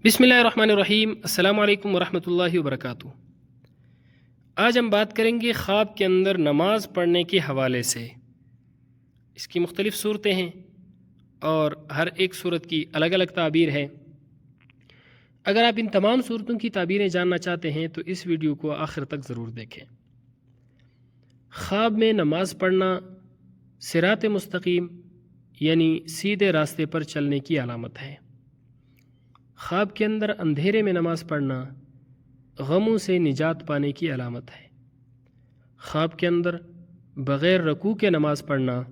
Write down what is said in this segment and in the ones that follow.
بسم اللہ الرحمن الرحیم۔ السلام علیکم ورحمۃ اللہ وبرکاتہ۔ آج ہم بات کریں گے خواب کے اندر نماز پڑھنے کے حوالے سے۔ اس کی مختلف صورتیں ہیں اور ہر ایک صورت کی الگ الگ تعبیر ہے۔ اگر آپ ان تمام صورتوں کی تعبیریں جاننا چاہتے ہیں تو اس ویڈیو کو آخر تک ضرور دیکھیں۔ خواب میں نماز پڑھنا صراط مستقیم یعنی سیدھے راستے پر چلنے کی علامت ہے۔ خواب کے اندر اندھیرے میں نماز پڑھنا غموں سے نجات پانے کی علامت ہے۔ خواب کے اندر بغیر رکوع کے نماز پڑھنا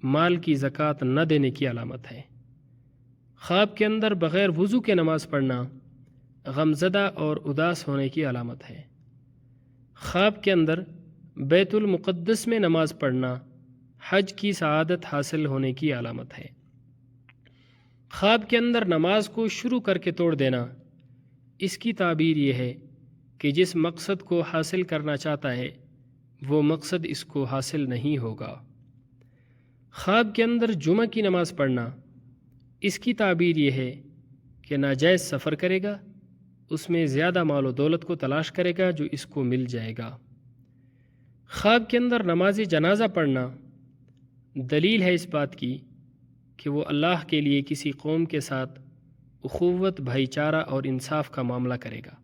مال کی زکوٰۃ نہ دینے کی علامت ہے۔ خواب کے اندر بغیر وضو کے نماز پڑھنا غمزدہ اور اداس ہونے کی علامت ہے۔ خواب کے اندر بیت المقدس میں نماز پڑھنا حج کی سعادت حاصل ہونے کی علامت ہے۔ خواب کے اندر نماز کو شروع کر کے توڑ دینا، اس کی تعبیر یہ ہے کہ جس مقصد کو حاصل کرنا چاہتا ہے وہ مقصد اس کو حاصل نہیں ہوگا۔ خواب کے اندر جمعہ کی نماز پڑھنا، اس کی تعبیر یہ ہے کہ ناجائز سفر کرے گا، اس میں زیادہ مال و دولت کو تلاش کرے گا جو اس کو مل جائے گا۔ خواب کے اندر نماز جنازہ پڑھنا دلیل ہے اس بات کی کہ وہ اللہ کے لیے کسی قوم کے ساتھ اخوت، بھائی چارہ اور انصاف کا معاملہ کرے گا۔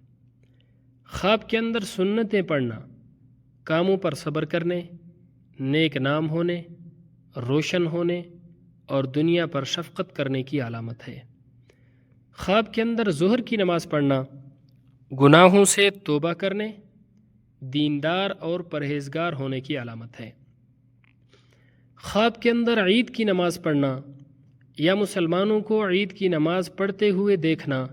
خواب کے اندر سنتیں پڑھنا کاموں پر صبر کرنے، نیک نام ہونے، روشن ہونے اور دنیا پر شفقت کرنے کی علامت ہے۔ خواب کے اندر ظہر کی نماز پڑھنا گناہوں سے توبہ کرنے، دیندار اور پرہیزگار ہونے کی علامت ہے۔ خواب کے اندر عید کی نماز پڑھنا یا مسلمانوں کو عید کی نماز پڑھتے ہوئے دیکھنا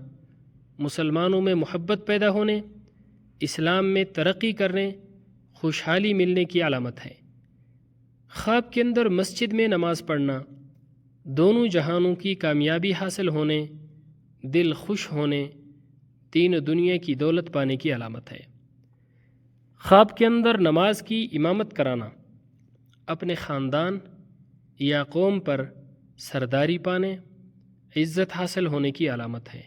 مسلمانوں میں محبت پیدا ہونے، اسلام میں ترقی کرنے، خوشحالی ملنے کی علامت ہے۔ خواب کے اندر مسجد میں نماز پڑھنا دونوں جہانوں کی کامیابی حاصل ہونے، دل خوش ہونے، تین دنیا کی دولت پانے کی علامت ہے۔ خواب کے اندر نماز کی امامت کرانا اپنے خاندان یا قوم پر سرداری پانے، عزت حاصل ہونے کی علامت ہے۔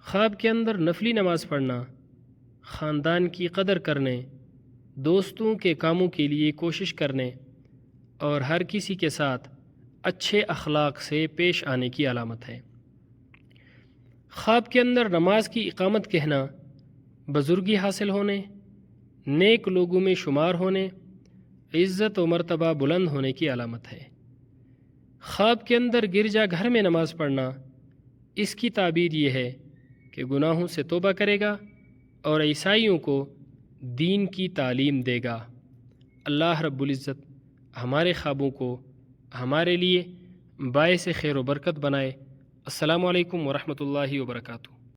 خواب کے اندر نفلی نماز پڑھنا خاندان کی قدر کرنے، دوستوں کے کاموں کے لیے کوشش کرنے اور ہر کسی کے ساتھ اچھے اخلاق سے پیش آنے کی علامت ہے۔ خواب کے اندر نماز کی اقامت کہنا بزرگی حاصل ہونے، نیک لوگوں میں شمار ہونے، عزت و مرتبہ بلند ہونے کی علامت ہے۔ خواب کے اندر گرجا گھر میں نماز پڑھنا، اس کی تعبیر یہ ہے کہ گناہوں سے توبہ کرے گا اور عیسائیوں کو دین کی تعلیم دے گا۔ اللہ رب العزت ہمارے خوابوں کو ہمارے لیے باعث خیر و برکت بنائے۔ السلام علیکم ورحمۃ اللہ وبرکاتہ۔